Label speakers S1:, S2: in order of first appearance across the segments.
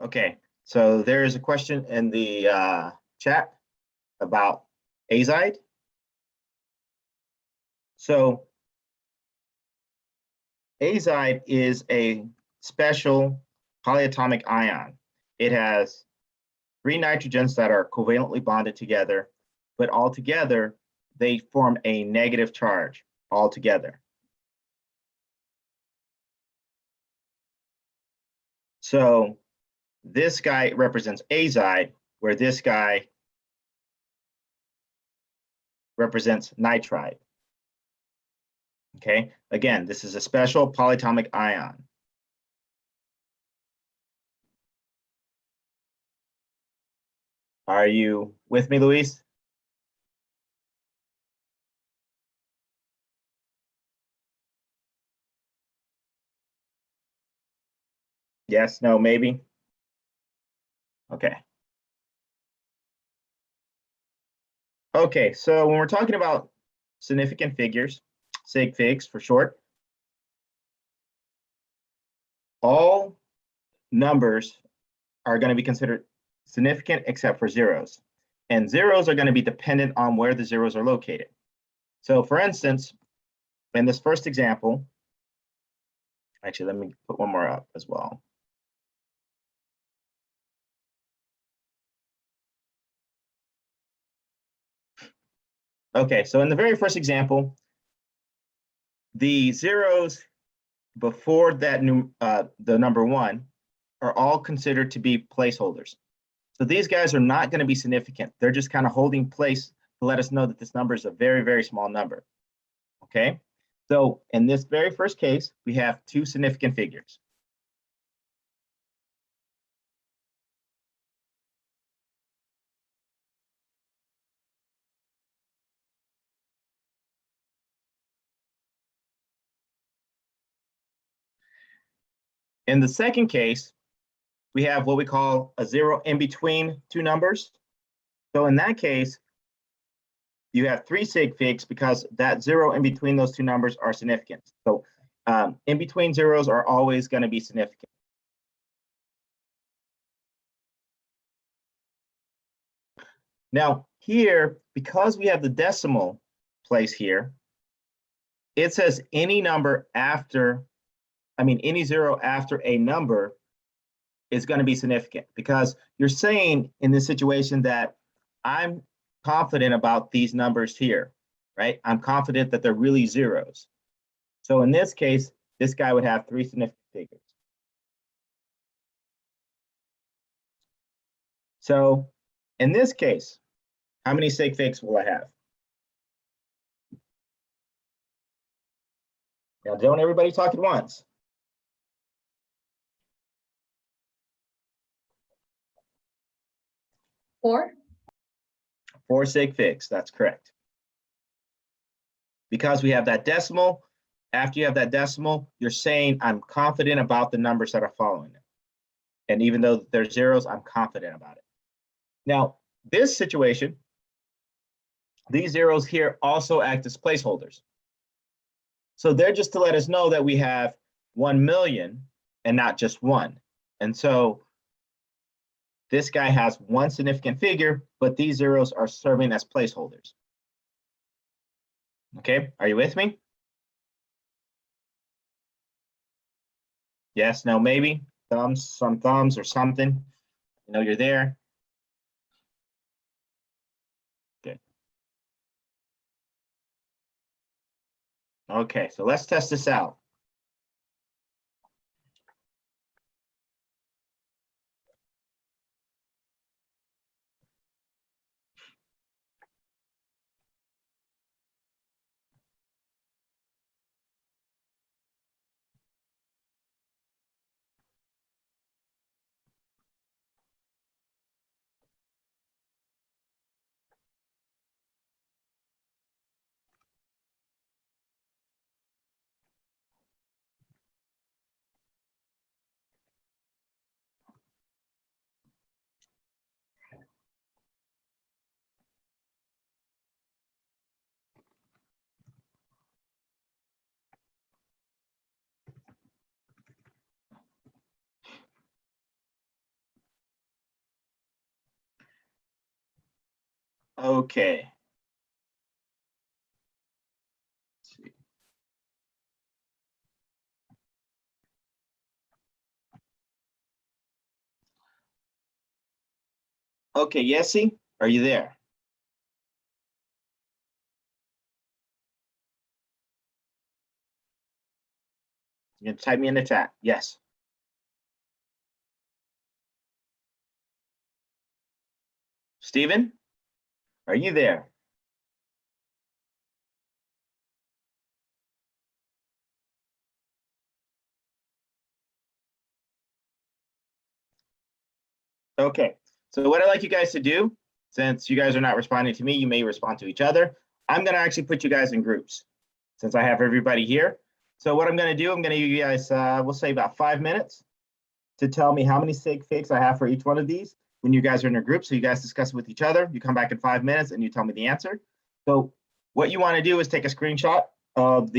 S1: Okay, so there is a question in the chat about azide. So azide is a special polyatomic ion. It has 3 nitrogens that are covalently bonded together, but altogether they form a negative charge altogether. So this guy represents azide, where this guy represents nitride. Okay, again, this is a special polyatomic ion. Are you with me, Luis? Yes, no, maybe? Okay. Okay, so when we're talking about significant figures, sig figs for short, all numbers are going to be considered significant except for zeros. And zeros are going to be dependent on where the zeros are located. So for instance, in this first example, actually, let me put one more up as well. Okay, so in the very first example, the zeros before that the number 1 are all considered to be placeholders. So these guys are not going to be significant. They're just kind of holding place to let us know that this number is a very, very small number. Okay, so in this very first case, we have 2 significant figures. In the second case, we have what we call a zero in between 2 numbers. So in that case, you have 3 sig figs because that 0 in between those 2 numbers are significant. So in between zeros are always going to be significant. Now here, because we have the decimal place here, it says any number after, any 0 after a number is going to be significant, because you're saying in this situation that I'm confident about these numbers here, right? I'm confident that they're really zeros. So in this case, this guy would have 3 significant figures. So in this case, how many sig figs will I have? Now, don't everybody talk at once.
S2: 4.
S1: 4 sig figs, that's correct. Because we have that decimal, after you have that decimal, you're saying I'm confident about the numbers that are following it. And even though they're zeros, I'm confident about it. Now, this situation, these zeros here also act as placeholders. So they're just to let us know that we have 1 million and not just 1. And so this guy has 1 significant figure, but these zeros are serving as placeholders. Okay, are you with me? Yes, no, maybe? Thumbs, some thumbs or something. You know you're there. Good. Okay, so let's test this out. Okay. Let's see. Okay, Yessie, are you there? You can type me in the chat. Yes. Stephen, are you there? Okay, so what I'd like you guys to do, since you guys are not responding to me, you may respond to each other. I'm going to actually put you guys in groups since I have everybody here. So what I'm going to do, I'm going to give you guys, we'll say about 5 minutes to tell me how many sig figs I have for each one of these when you guys are in a group. So you guys discuss it with each other. You come back in 5 minutes and you tell me the answer. So what you want to do is take a screenshot of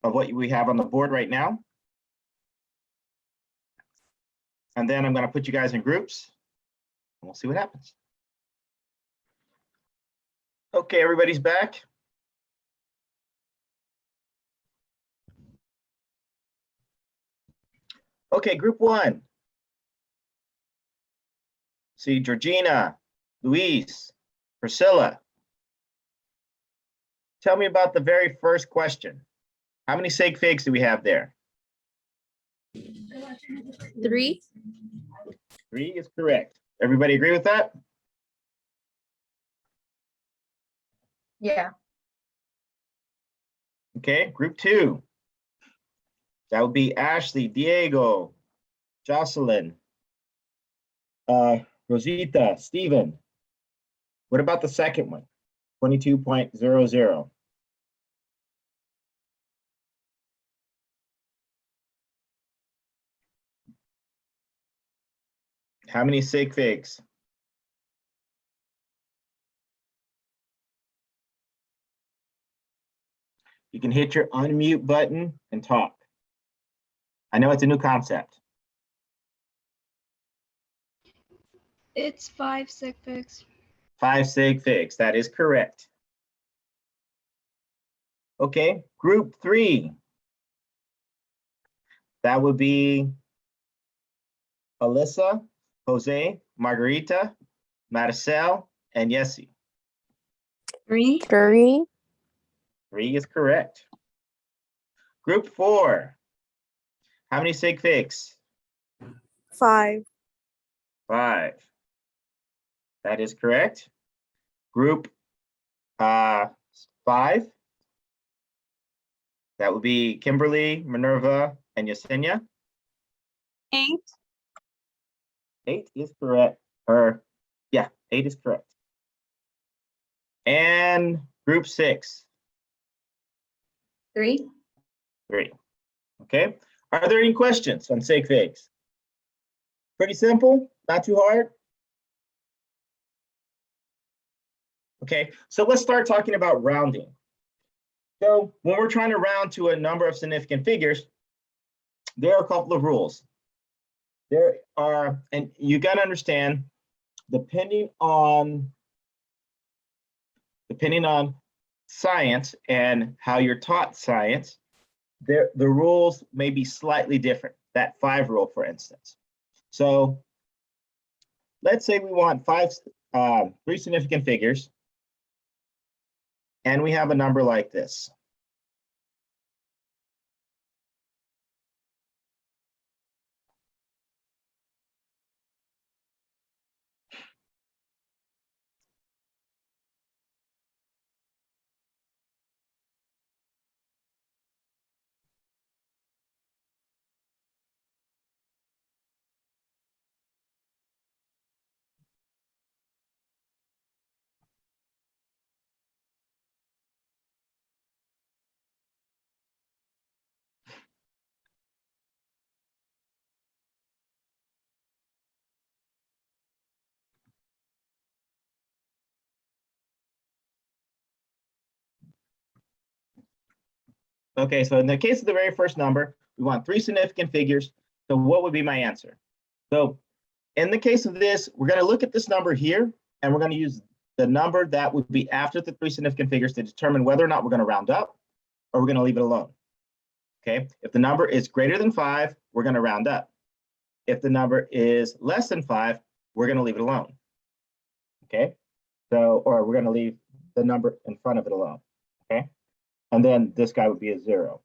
S1: what we have on the board right now. And then I'm going to put you guys in groups and we'll see what happens. Okay, everybody's back. Okay, group one. See, Georgina, Luis, Priscilla. Tell me about the very first question. How many sig figs do we have there?
S2: 3.
S1: 3 is correct. Everybody agree with that?
S2: Yeah.
S1: Okay, group 2. That would be Ashley, Diego, Jocelyn, Rosita, Stephen. What about the second one? 22.00. How many sig figs? You can hit your unmute button and talk. I know it's a new concept.
S3: It's 5 sig figs.
S1: 5 sig figs, that is correct. Okay, group 3. That would be Alyssa, Jose, Margarita, Maricel, and Yessie.
S2: 3.
S4: 3.
S1: 3 is correct. Group 4. How many sig figs?
S4: 5.
S1: 5. That is correct. Group 5. That would be Kimberly, Minerva, and Yesenia.
S3: 8.
S1: 8 is correct. Or yeah, 8 is correct. And group 6.
S2: 3.
S1: 3. Okay. Are there any questions on sig figs? Pretty simple, not too hard. Okay, so let's start talking about rounding. So when we're trying to round to a number of significant figures, there are a couple of rules. There are, and you got to understand, depending on science and how you're taught science, the rules may be slightly different. That 5 rule, for instance. So let's say we want 3 significant figures, and we have a number like this. Okay, so in the case of the very first number, we want 3 significant figures. So what would be my answer? So in the case of this, we're going to look at this number here, and we're going to use the number that would be after the three significant figures to determine whether or not we're going to round up or we're going to leave it alone. Okay, if the number is greater than 5, we're going to round up. If the number is less than 5, we're going to leave it alone. Okay, so, or we're going to leave the number in front of it alone. Okay, and then this guy would be a 0.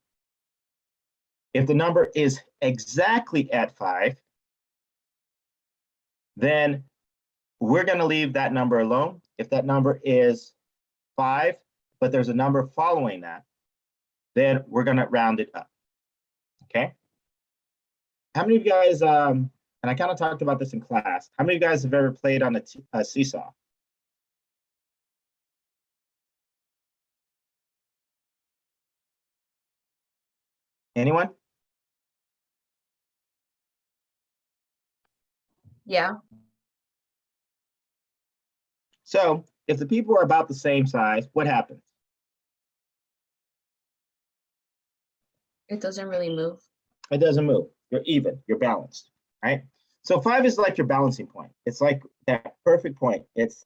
S1: If the number is exactly at 5, then we're going to leave that number alone. If that number is 5, but there's a number following that, then we're going to round it up. Okay. How many of you guys, and I kind of talked about this in class, how many of you guys have ever played on a seesaw? Anyone?
S2: Yeah.
S1: So if the people are about the same size, what happens?
S2: It doesn't really move.
S1: It doesn't move. You're even, you're balanced, right? So 5 is like your balancing point. It's like that perfect point. It's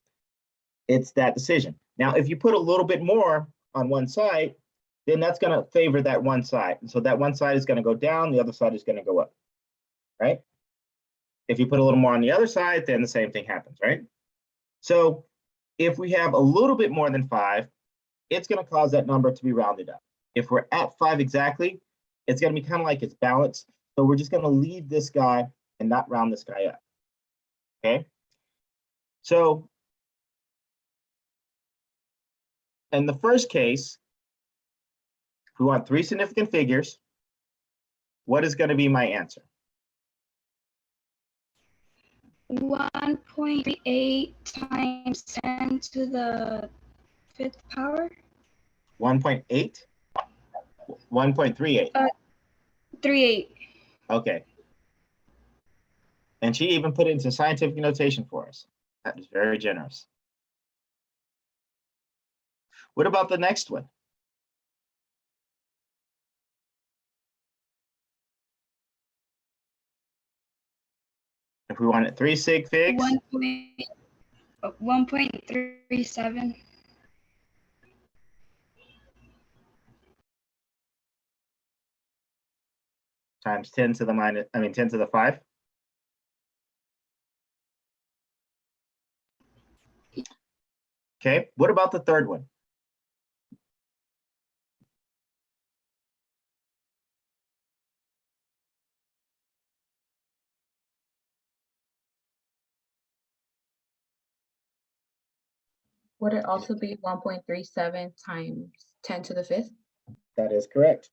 S1: that decision. Now, if you put a little bit more on one side, then that's going to favor that one side. And so that one side is going to go down, the other side is going to go up, right? If you put a little more on the other side, then the same thing happens, right? So if we have a little bit more than 5, it's going to cause that number to be rounded up. If we're at 5 exactly, it's going to be kind of like it's balanced. So we're just going to leave this guy and not round this guy up. Okay. So in the first case, if we want 3 significant figures, what is going to be my answer?
S3: 1.38 times 10 to the 5th power.
S1: 1.8? 1.38.
S3: 38.
S1: Okay. And she even put it into scientific notation for us. That is very generous. What about the next one? If we wanted 3 sig figs,
S3: 1.37.
S1: times 10 to the minus, 10 to the 5. Okay, what about the third one?
S2: Would it also be 1.37 times 10 to the 5th?
S1: That is correct.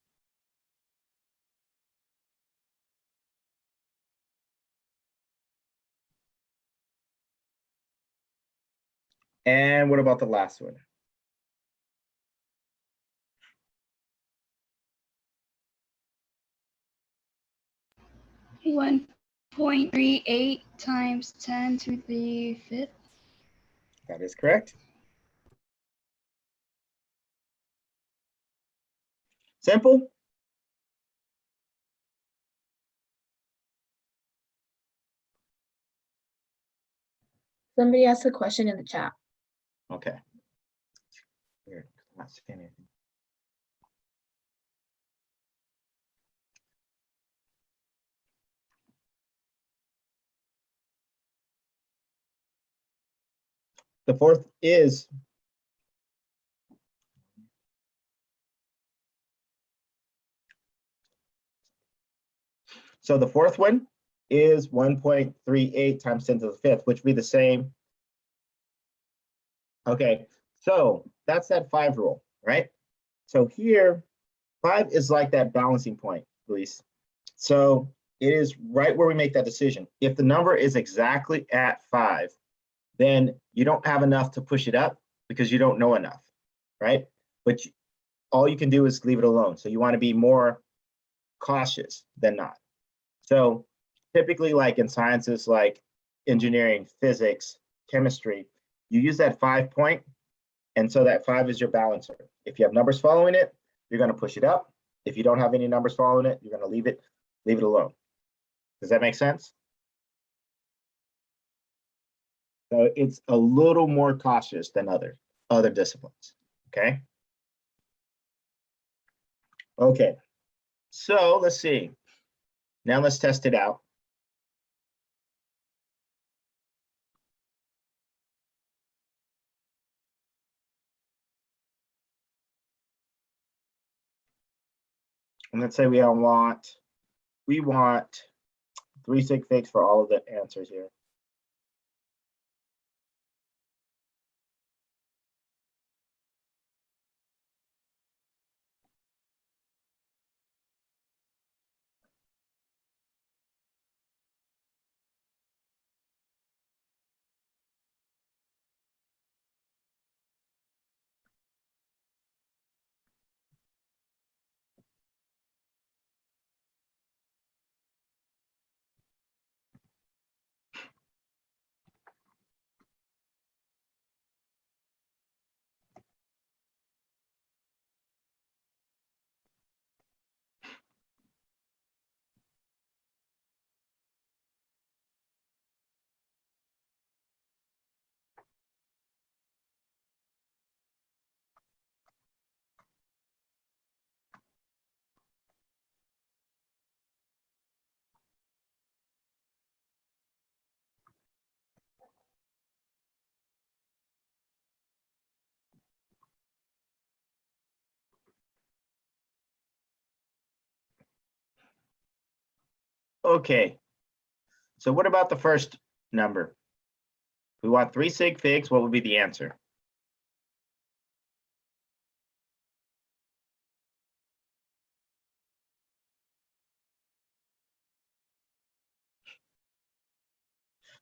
S1: And what about the last one?
S3: One 0.38 times 10 to the 5th.
S1: That is correct. Simple?
S2: Somebody asked a question in the chat.
S1: Okay. Weird. I'm not seeing anything. The fourth is so the fourth one is 1.38 times 10 to the 5th, which would be the same. Okay, so that's that 5 rule, right? So here, 5 is like that balancing point, Luis. So it is right where we make that decision. If the number is exactly at 5, then you don't have enough to push it up because you don't know enough, right? But all you can do is leave it alone. So you want to be more cautious than not. So typically, like in sciences like engineering, physics, chemistry, you use that 5 point. And so that 5 is your balancer. If you have numbers following it, you're going to push it up. If you don't have any numbers following it, you're going to leave it alone. Does that make sense? So it's a little more cautious than other disciplines, okay? Okay, so let's see. Now let's test it out. And let's say we want 3 sig figs for all of the answers here. Okay, so what about the first number? We want 3 sig figs, what would be the answer?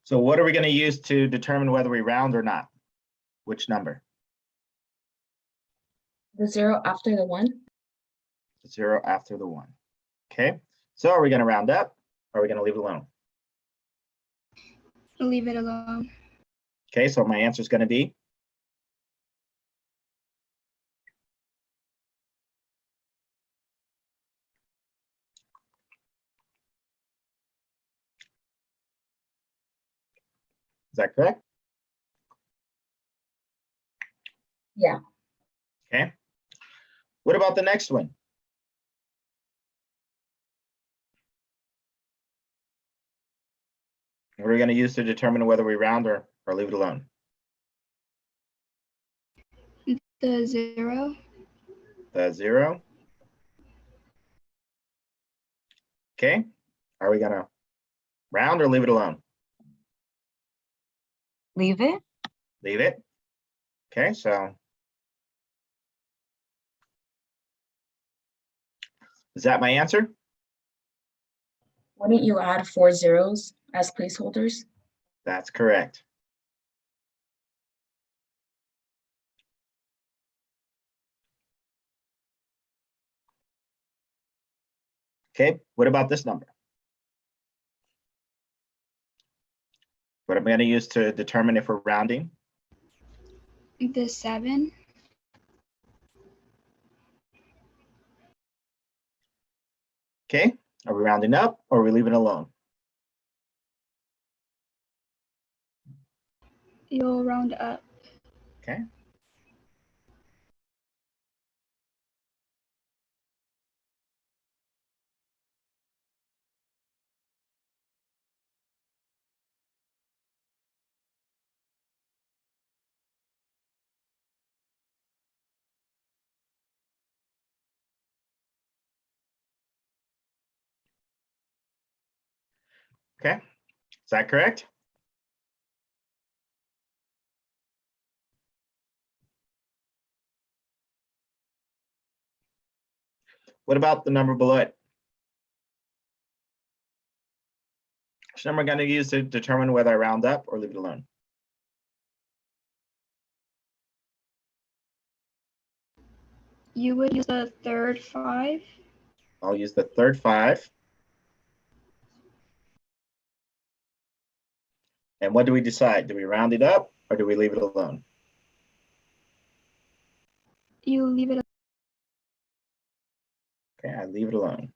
S1: So what are we going to use to determine whether we round or not? Which number?
S2: The 0 after the 1?
S1: The 0 after the 1. Okay, so are we going to round up or are we going to leave it alone?
S3: Leave it alone.
S1: Okay, so my answer is going to be? Is that correct?
S2: Yeah.
S1: Okay. What about the next one? What are we going to use to determine whether we round or leave it alone?
S3: The 0.
S1: The 0. Okay. Are we going to round or leave it alone?
S4: Leave it.
S1: Leave it. Okay, so is that my answer?
S2: Wouldn't you add 4 zeros as placeholders?
S1: That's correct. Okay, what about this number? What am I going to use to determine if we're rounding?
S3: The 7.
S1: Okay, are we rounding up or are we leaving it alone?
S3: You'll round up.
S1: Okay. Okay, is that correct? What about the number below it? Which number am I going to use to determine whether I round up or leave it alone?
S3: You would use the third 5.
S1: I'll use the third 5. And what do we decide? Do we round it up or do we leave it alone?
S3: You leave it.
S1: Okay, I leave it alone.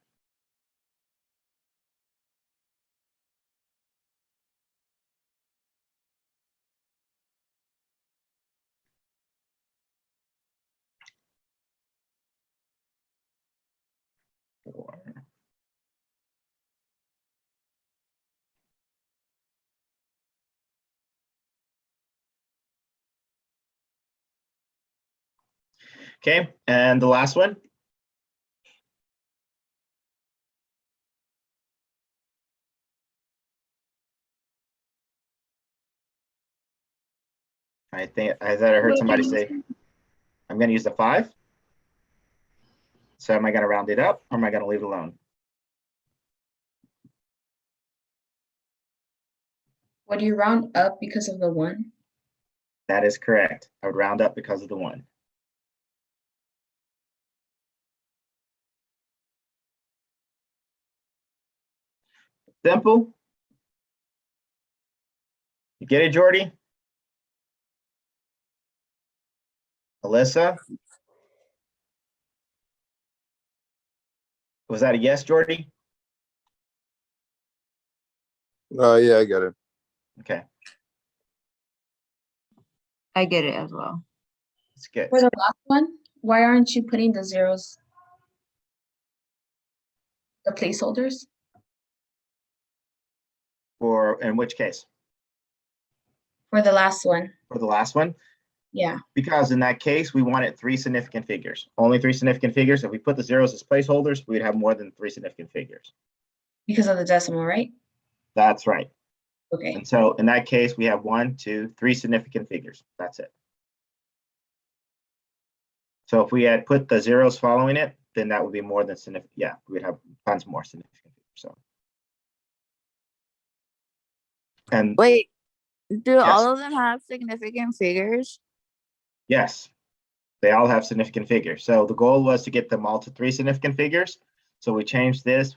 S1: Okay, and the last one. I thought I heard somebody say, I'm going to use the 5. So am I going to round it up or am I going to leave it alone?
S2: Would you round up because of the 1?
S1: That is correct. I would round up because of the 1. Simple. You get it, Jordy? Alyssa? Was that a yes, Jordy?
S5: Yeah, I get it.
S1: Okay,
S6: I get it as well.
S1: that's good.
S2: For the last one, why aren't you putting the zeros? The placeholders?
S1: For in which case?
S2: For the last one,
S1: For the last one?
S2: yeah.
S1: Because in that case, we wanted 3 significant figures. Only 3 significant figures. If we put the zeros as placeholders, we'd have more than 3 significant figures.
S2: Because of the decimal, right?
S1: That's right.
S2: Okay.
S1: And so in that case, we have 1, 2, 3 significant figures. That's it. So if we had put the zeros following it, then that would be more than significant. Yeah, we'd have tons more significant figures. So. And
S4: Wait, do
S1: Yes.
S4: all of them have significant figures?
S1: yes, they all have significant figures. So the goal was to get them all to 3 significant figures. So we changed this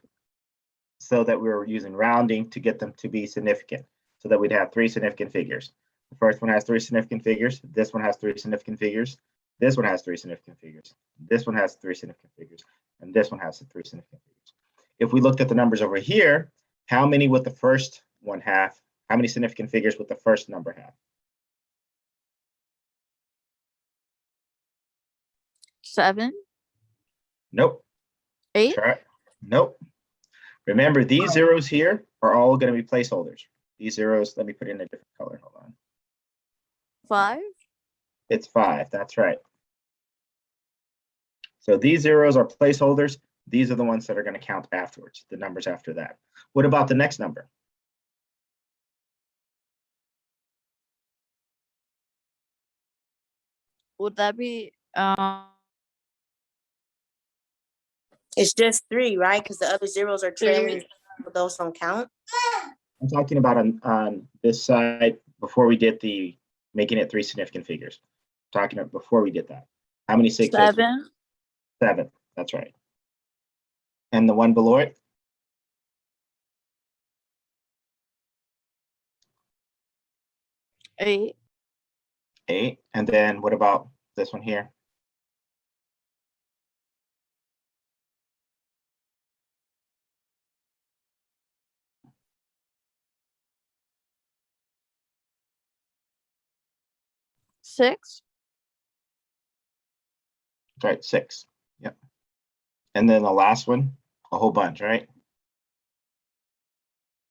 S1: so that we were using rounding to get them to be significant, so that we'd have 3 significant figures. The first one has 3 significant figures. This one has 3 significant figures. This one has 3 significant figures. This one has 3 significant figures. And this one has 3 significant figures. If we looked at the numbers over here, how many would the first one have? How many significant figures would the first number have?
S4: 7,
S1: Nope.
S4: 8,
S1: Try. Nope. Remember, these zeros here are all going to be placeholders. These zeros, let me put it in a different color. Hold on.
S4: 5.
S1: It's 5. That's right. So these zeros are placeholders. These are the ones that are going to count afterwards, the numbers after that. What about the next number?
S4: Would that be
S7: It's just 3, right? Because the other zeros are trailing, but those don't count.
S1: I'm talking about on this side before we did the making it 3 significant figures. I'm talking about before we did that. How many 6?
S4: 7,
S1: 7. That's right. And the one below it?
S4: 8,
S1: 8. And then what about this one here?
S4: 6,
S1: That's right, 6. Yep. And then the last one, a whole bunch, right?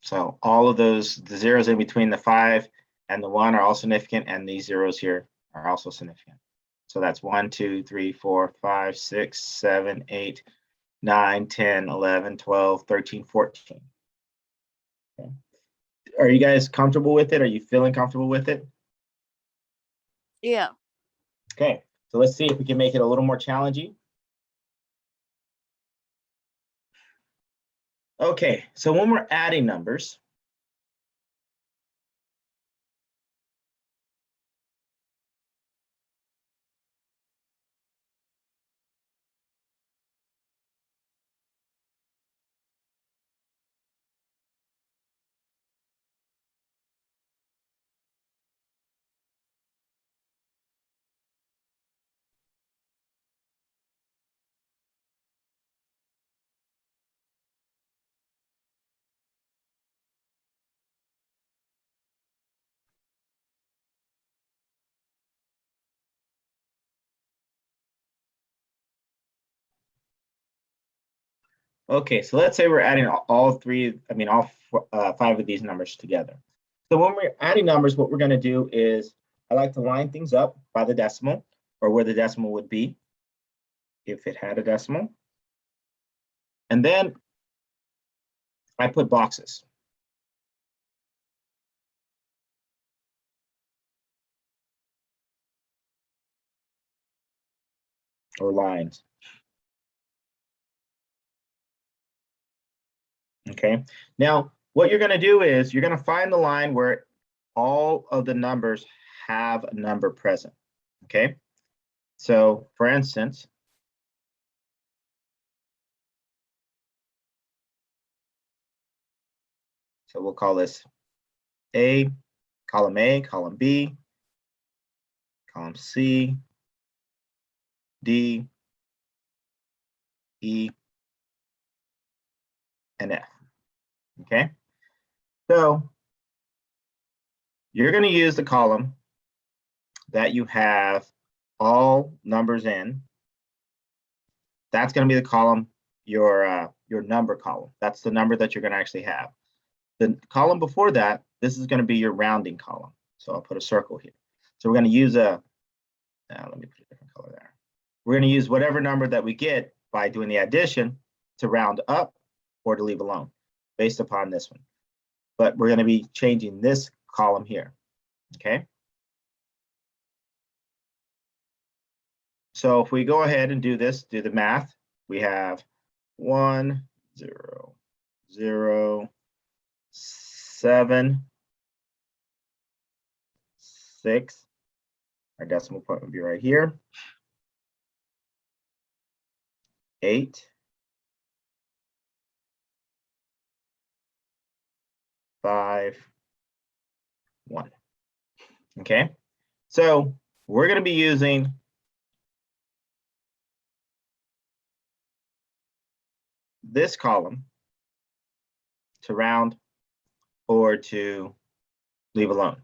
S1: So all of those, the zeros in between the 5 and the 1 are all significant, and these zeros here are also significant. So that's 1, 2, 3, 4, 5, 6, 7, 8, 9, 10, 11, 12, 13, 14. Okay. Are you guys comfortable with it? Are you feeling comfortable with it?
S4: yeah.
S1: Okay, so let's see if we can make it a little more challenging. Okay, so when we're adding numbers, okay, so let's say we're adding all 5 of these numbers together. So when we're adding numbers, what we're going to do is I like to line things up by the decimal or where the decimal would be. if it had a decimal. And then I put boxes. Or lines. Okay, now what you're going to do is you're going to find the line where all of the numbers have a number present. Okay, so for instance, so we'll call this A, column B, column C, D, E, and F. Okay, so you're going to use the column that you have all numbers in. That's going to be the column, your number column. That's the number that you're going to actually have. The column before that, this is going to be your rounding column. So I'll put a circle here. So we're going to use let me put a different color there. We're going to use whatever number that we get by doing the addition to round up or to leave alone based upon this one. But we're going to be changing this column here. Okay. So if we go ahead and do this, do the math, we have 1, 0, 0, 7, 6. Our decimal point would be right here. 8, 5, 1. Okay, so we're going to be using this column to round or to leave alone,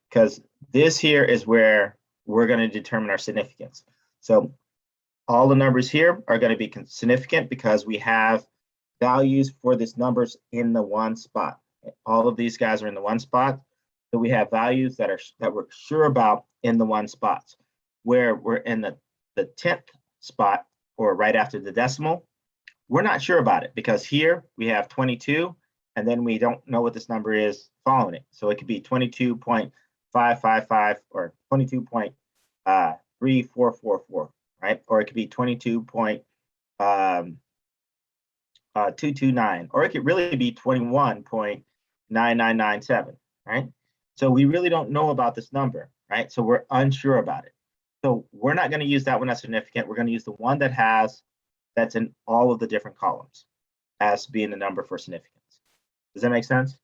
S1: because this here is where we're going to determine our significance. So all the numbers here are going to be significant because we have values for these numbers in the one spot. All of these guys are in the one spot. So we have values that we're sure about in the one spot. Where we're in the 10th spot or right after the decimal, we're not sure about it because here we have 22 and then we don't know what this number is following it. So it could be 22.555 or 22.3444, right? Or it could be 22.229, or it could really be 21.9997, right? So we really don't know about this number, right? So we're unsure about it. So we're not going to use that one as significant. We're going to use the one that's in all of the different columns as being the number for significance. Does that make sense?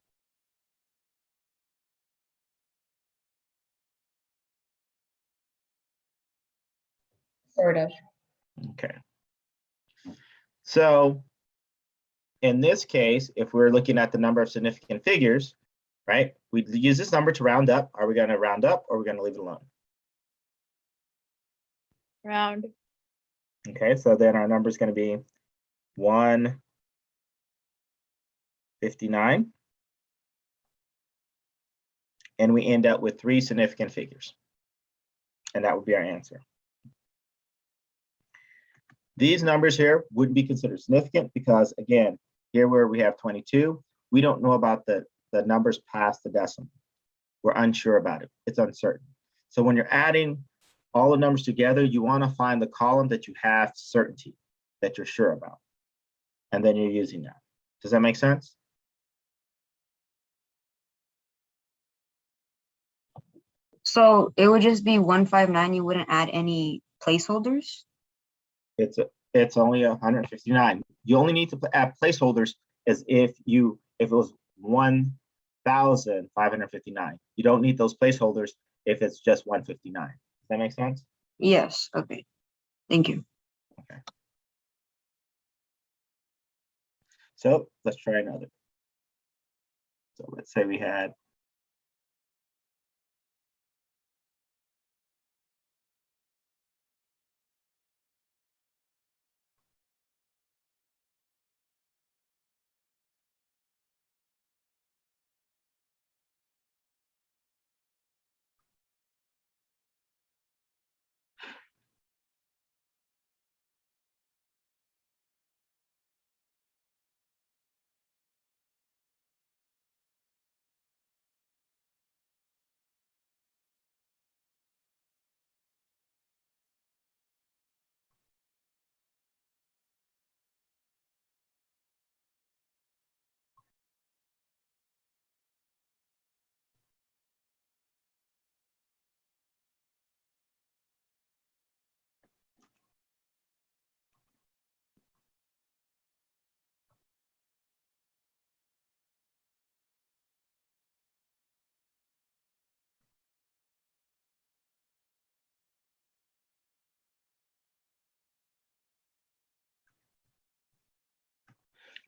S2: Sort of.
S1: Okay. So in this case, if we're looking at the number of significant figures, right, we use this number to round up. Are we going to round up or are we going to leave it alone?
S4: Round.
S1: Okay, so then our number is going to be 159. And we end up with 3 significant figures. And that would be our answer. These numbers here wouldn't be considered significant because, again, here where we have 22, we don't know about the numbers past the decimal. We're unsure about it. It's uncertain. So when you're adding all the numbers together, you want to find the column that you have certainty, that you're sure about. And then you're using that. Does that make sense?
S6: So it would just be 159. You wouldn't add any placeholders?
S1: It's only 159. You only need to add placeholders as if it was 1,559. You don't need those placeholders if it's just 159. Does that make sense?
S6: Yes. Okay. Thank you.
S1: Okay. So let's try another. So let's say we had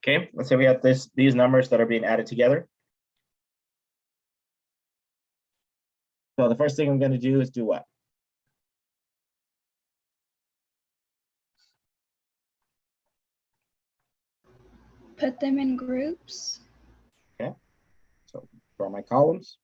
S1: Okay, let's say we have these numbers that are being added together. So the first thing I'm going to do is do what?
S3: Put them in groups.
S1: Okay, so draw my columns.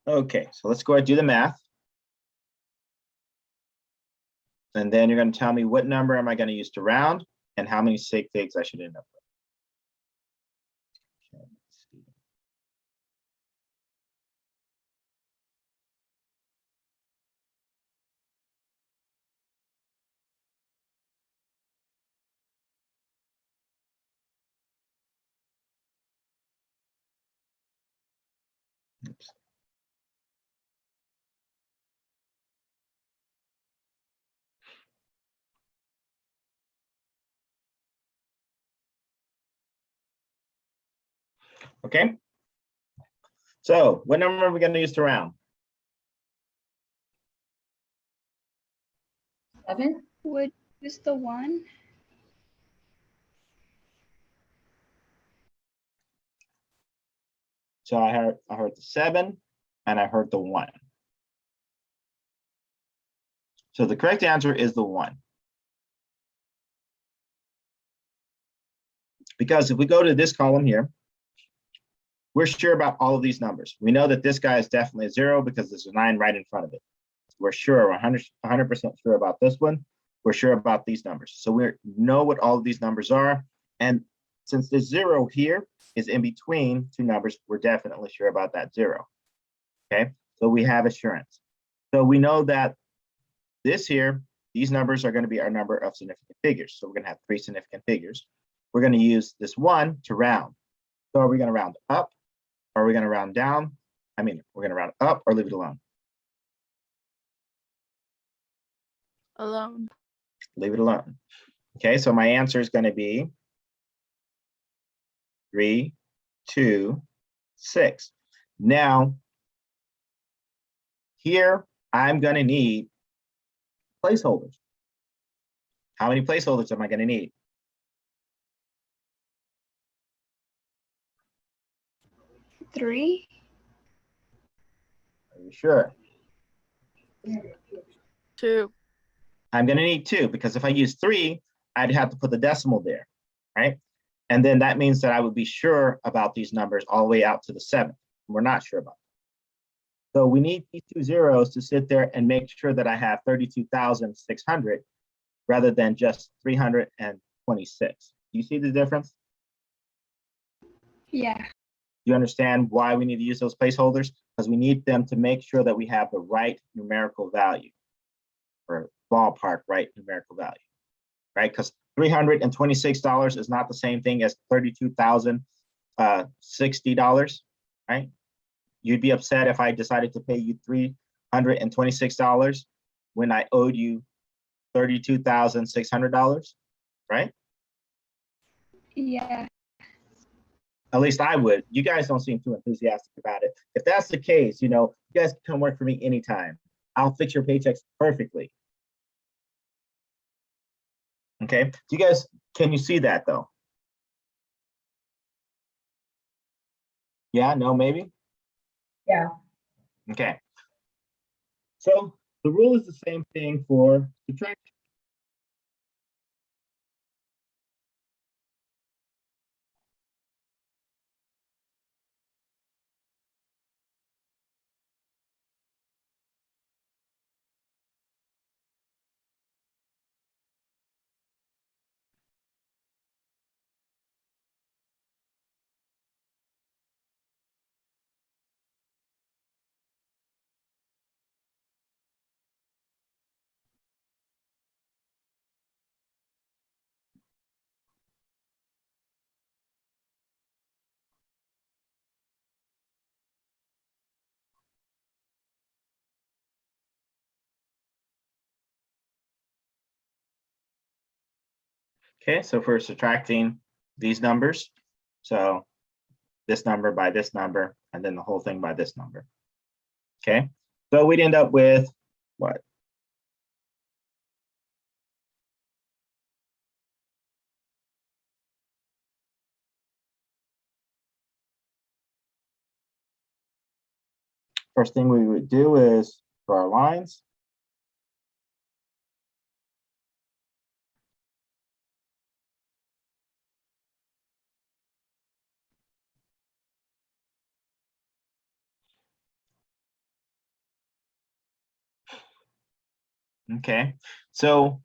S1: Okay, so let's go ahead and do the math. And then you're going to tell me what number am I going to use to round and how many sig figs I should end up with. Okay, let's see. Oops. Okay. So what number are we going to use to round?
S2: 7?
S3: Would use the 1.
S1: So I heard the 7 and I heard the 1. So the correct answer is the 1. Because if we go to this column here, we're sure about all of these numbers. We know that this guy is definitely a 0 because there's a 9 right in front of it. We're sure, 100% sure about this one. We're sure about these numbers. So we know what all of these numbers are. And since the 0 here is in between two numbers, we're definitely sure about that 0. Okay, so we have assurance. So we know that this here, these numbers are going to be our number of significant figures. So we're going to have 3 significant figures. We're going to use this 1 to round. So are we going to round up? Or are we going to round down? I mean, we're going to round up or leave it alone?
S4: Alone.
S1: Leave it alone. Okay, so my answer is going to be 3, 2, 6. Now, here I'm going to need placeholders. How many placeholders am I going to need?
S3: 3.
S1: Are you sure?
S4: 2.
S1: I'm going to need 2 because if I use 3, I'd have to put the decimal there, right? And then that means that I would be sure about these numbers all the way out to the 7th. We're not sure about it. So we need these 2 zeros to sit there and make sure that I have 32,600 rather than just 326. Do you see the difference?
S3: Yeah.
S1: Do you understand why we need to use those placeholders? Because we need them to make sure that we have the right numerical value or ballpark right numerical value, right? Because $326 is not the same thing as $32,060, right? You'd be upset if I decided to pay you $326 when I owed you $32,600, right?
S3: Yeah.
S1: At least I would. You guys don't seem too enthusiastic about it. If that's the case, you guys can come work for me anytime. I'll fix your paychecks perfectly. Okay, can you see that though? Yeah, no, maybe?
S2: Yeah.
S1: Okay. So the rule is the same thing for subtraction. Okay, so if we're subtracting these numbers, so this number by this number, and then the whole thing by this number. Okay, so we'd end up with what? First thing we would do is draw our lines. Okay, so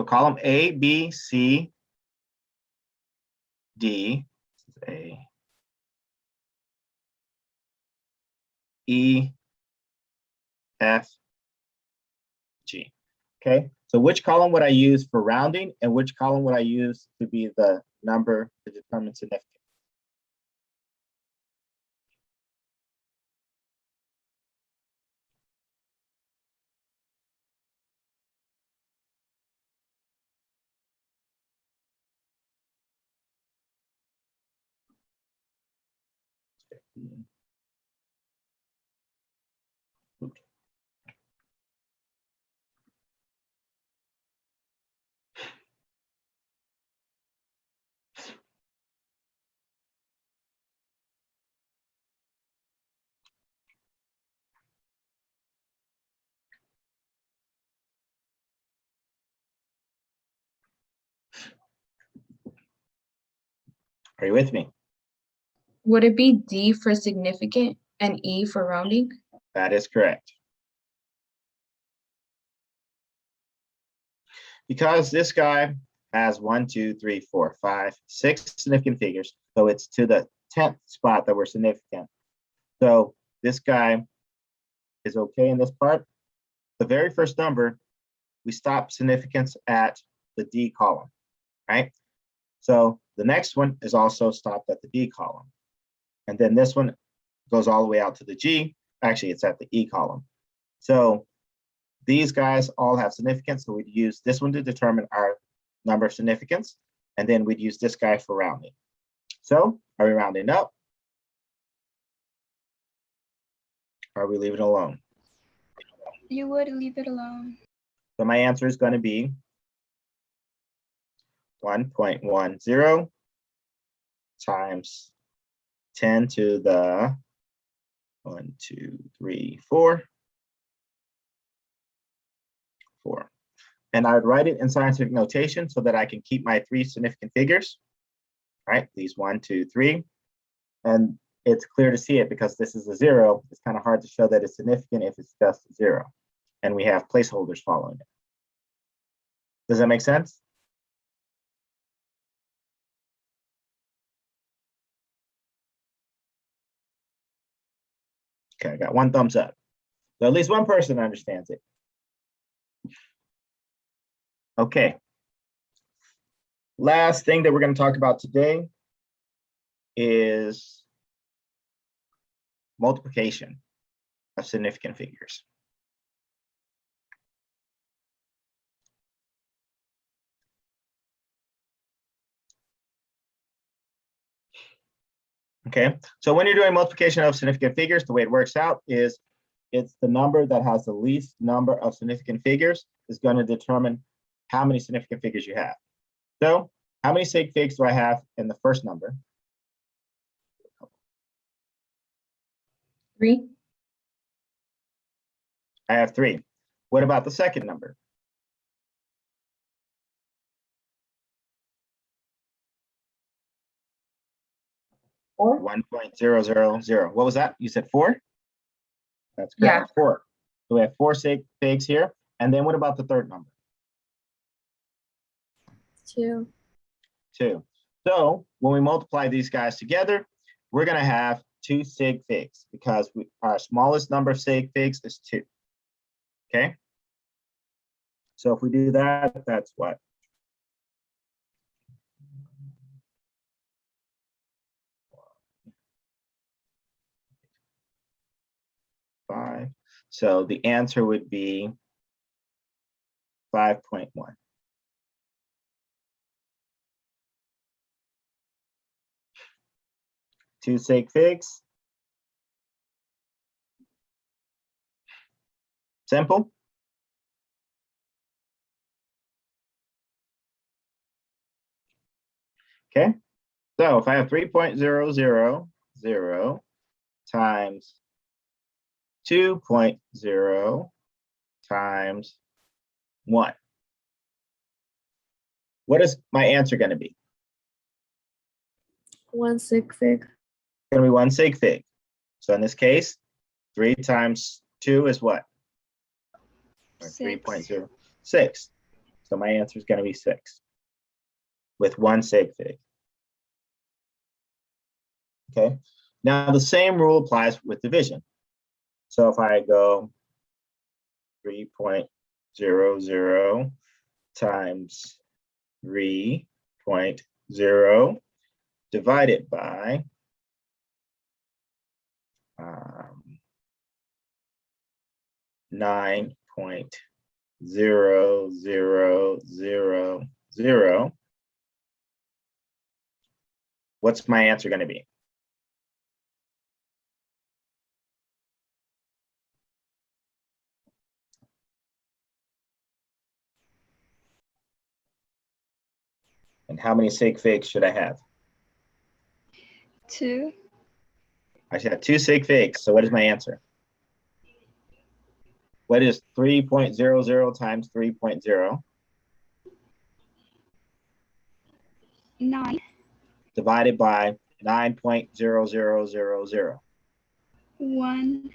S1: column A, B, C, D, A, E, F, G. Okay, so which column would I use for rounding and which column would I use to be the number to determine significance? Are you with me?
S2: Would it be D for significant and E for rounding?
S1: That is correct. Because this guy has 1, 2, 3, 4, 5, 6 significant figures, so it's to the 10th spot that we're significant. So this guy is okay in this part. The very first number, we stop significance at the D column, right? So the next one is also stopped at the D column. And then this one goes all the way out to the G. Actually, it's at the E column. So these guys all have significance, so we'd use this one to determine our number of significance, and then we'd use this guy for rounding. So are we rounding up? Or are we leaving it alone?
S3: You would leave it alone.
S1: So my answer is going to be 1.10 times 10 to the 1, 2, 3, 4. And I would write it in scientific notation so that I can keep my 3 significant figures, right? These 1, 2, 3. And it's clear to see it because this is a 0. It's kind of hard to show that it's significant if it's just a 0. And we have placeholders following it. Does that make sense? Okay, I got 1 thumbs up. So at least one person understands it. Okay. Last thing that we're going to talk about today is multiplication of significant figures. Okay, so when you're doing multiplication of significant figures, the way it works out is it's the number that has the least number of significant figures is going to determine how many significant figures you have. So how many sig figs do I have in the first number?
S2: 3.
S1: I have 3. What about the second number?
S2: Four.
S1: 1.000. What was that? You said 4? That's correct. 4. So we have 4 sig figs here. And then what about the third number?
S4: 2.
S1: 2. So when we multiply these guys together, we're going to have 2 sig figs because our smallest number of sig figs is 2. Okay. So if we do that, that's what? So the answer would be 5.1. Two sig figs. Simple. Okay, so if I have 3.000 times 2.0 times 1, what is my answer going to be?
S8: 1 sig fig.
S1: Going to be 1 sig fig. So in this case, 3 times 2 is what? Or 3.06. So my answer is going to be 6 with 1 sig fig. Okay, now the same rule applies with division. So if I go 3.00 times 3.0 divided by 9.0000, what's my answer going to be? And how many sig figs should I have?
S3: 2.
S1: I should have 2 sig figs. So what is my answer? What is 3.00 times 3.0?
S3: 9.
S1: Divided by 9.0000.
S3: 1.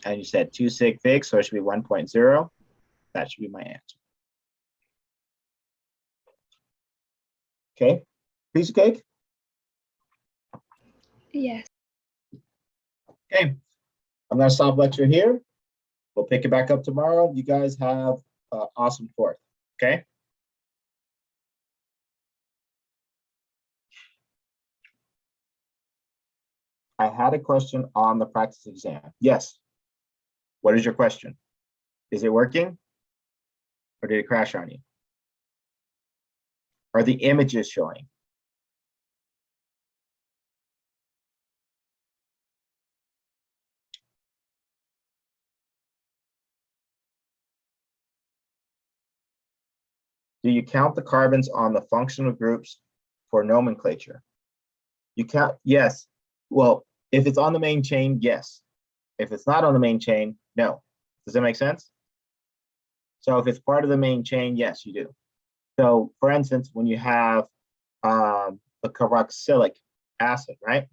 S1: And you said 2 sig figs, so it should be 1.0. That should be my answer. Okay, piece of cake.
S3: Yes.
S1: Okay, I'm gonna stop lecture here. We'll pick it back up tomorrow. You guys have an awesome 4th, okay? I had a question on the practice exam. Yes. What is your question? Is it working? Or did it crash on you? Are the images showing? Do you count the carbons on the functional groups for nomenclature? You count, yes. Well, if it's on the main chain, yes. If it's not on the main chain, no. Does that make sense? So if it's part of the main chain, yes, you do. So for instance, when you have the carboxylic acid, right?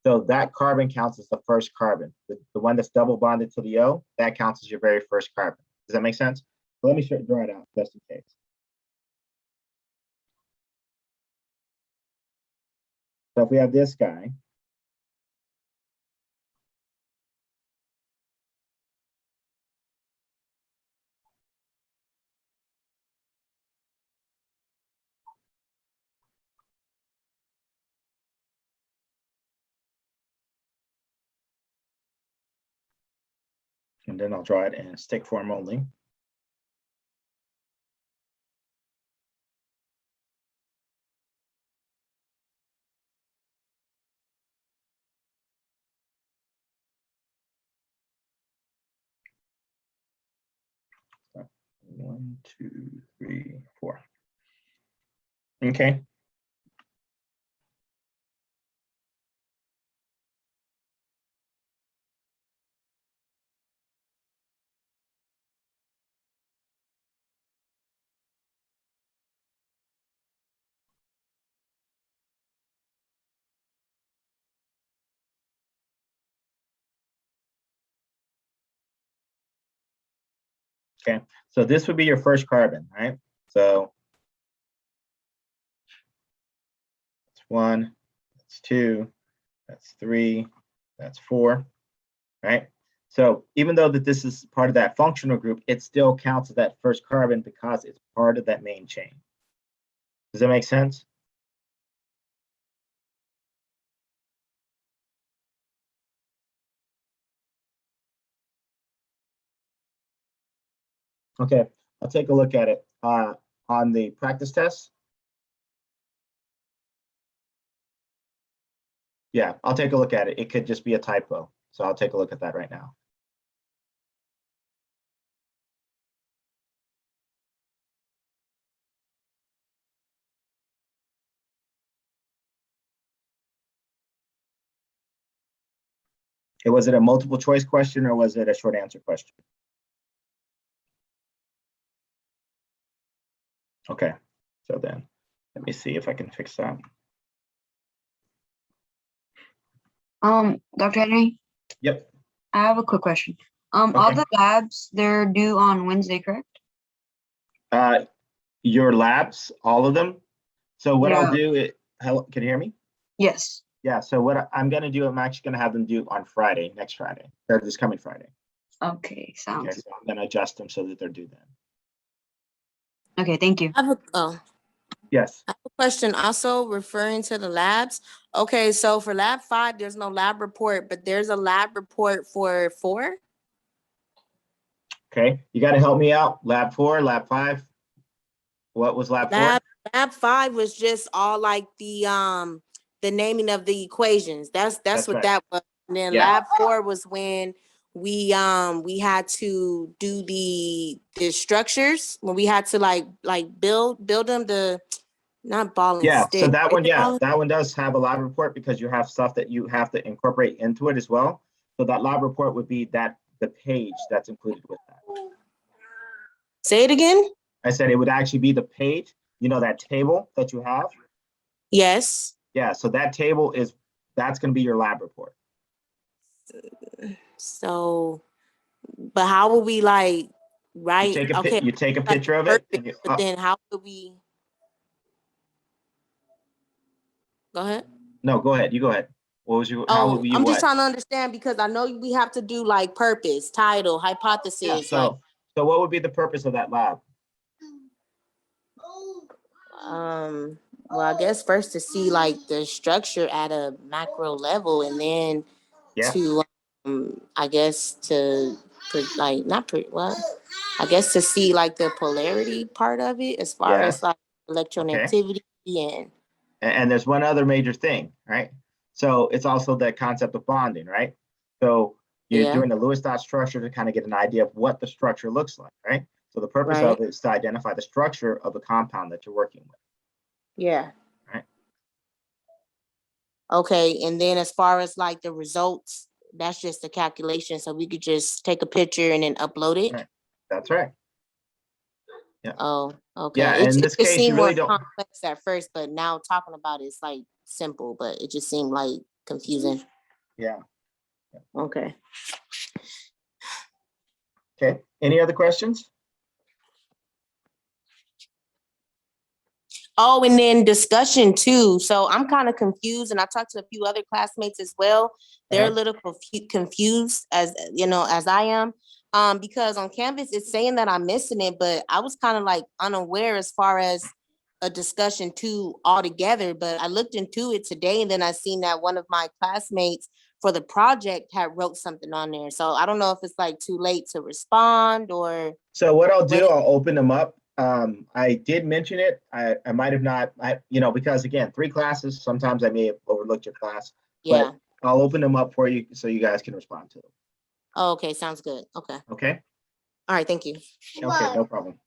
S1: So that carbon counts as the first carbon. The one that's double bonded to the O, that counts as your very first carbon. Does that make sense? So let me draw it out just in case. So if we have this guy, and then I'll draw it in stick form only. So 1, 2, 3, 4. Okay. Okay, so this would be your first carbon, right? So that's 1, that's 2, that's 3, that's 4, right? So even though that this is part of that functional group, it still counts as that first carbon because it's part of that main chain. Does that make sense? Okay, I'll take a look at it. On the practice test. Yeah, I'll take a look at it. It could just be a typo. So I'll take a look at that right now. Was it a multiple choice question or was it a short answer question? Okay, so then let me see if I can fix that.
S6: Dr. Henry,
S1: Yep.
S6: I have a quick question. All
S1: Okay.
S6: the labs, they're due on Wednesday, correct?
S1: Your labs, all of them. So what I'll
S6: Yeah.
S1: do is, hello, can you hear me?
S6: Yes.
S1: Yeah, so what I'm gonna do, I'm actually gonna have them do on Friday, next Friday, or this coming Friday.
S6: Okay,
S1: Okay,
S6: sounds
S1: so I'm gonna adjust them so that they're due then.
S6: okay. Thank you.
S7: I have a
S1: Yes,
S7: question also referring to the labs. Okay, so for lab 5, there's no lab report, but there's a lab report for 4.
S1: okay, you gotta help me out. Lab 4, lab 5. What was lab 4?
S7: Lab 5 was just all like the naming of the equations. That's
S1: That's
S7: what
S1: right.
S7: that was. And then
S1: Yeah.
S7: lab 4 was when we had to do the structures, when we had to like build them, the not ball and
S1: Yeah,
S7: stick.
S1: so that
S7: right?
S1: one,
S7: The
S1: yeah,
S7: ball and-
S1: that one does have a lab report because you have stuff that you have to incorporate into it as well. So that lab report would be the page that's included with that.
S7: Say it again.
S1: I said it would actually be the page, that table that you have.
S7: Yes.
S1: Yeah, so that table that's gonna be your lab report.
S7: So, but how will we like write? Okay,
S1: You take a
S7: like
S1: picture of it. And
S7: perfect, but then how would we? Go ahead.
S1: No, go ahead. You go ahead. How would you
S7: I'm just
S1: what?
S7: trying to understand because I know we have to do like purpose, title, hypothesis.
S1: Yeah,
S7: like,
S1: so what would be the purpose of that lab?
S7: well, I guess first to see like the structure at a macro level, and then
S1: Yeah.
S7: to, I guess to like not pre well, I guess to see like the polarity part of it as far
S1: Yeah.
S7: as like electronegativity and.
S1: And there's one other major thing, right? So it's also the concept of bonding, right? So you're
S7: Yeah.
S1: doing the Lewis dot structure to kind of get an idea of what the structure looks like, right? So the purpose
S7: Right.
S1: of it is to identify the structure of the compound that you're working with.
S7: Yeah.
S1: Right.
S7: Okay, and then as far as like the results, that's just a calculation, so we could just take a picture and then upload it.
S1: Right. That's right.
S7: Oh, okay.
S1: Yeah,
S7: It
S1: in this
S7: just
S1: case, you
S7: seemed
S1: really
S7: more
S1: don't.
S7: complex at first, but now talking about it's like simple, but it just seemed like confusing.
S1: Yeah.
S7: Okay.
S1: Okay. Any other questions?
S7: Oh, and then discussion too. So I'm kind of confused, and I talked to a few other classmates as well. They're a little confused as as I am. Because on Canvas it's saying that I'm missing it, but I was kind of like unaware as far as a discussion too altogether. But I looked into it today, and then I seen that one of my classmates for the project had wrote something on there. So I don't know if it's like too late to respond or.
S1: So what I'll do, I'll open them up. I did mention it. I might have not, because again, 3 classes, sometimes I may have overlooked your class,
S7: Yeah.
S1: but I'll open them up for you so you guys can respond to them.
S7: Oh, okay, sounds good. Okay.
S1: Okay?
S7: All right, thank you.
S1: Okay, no problem.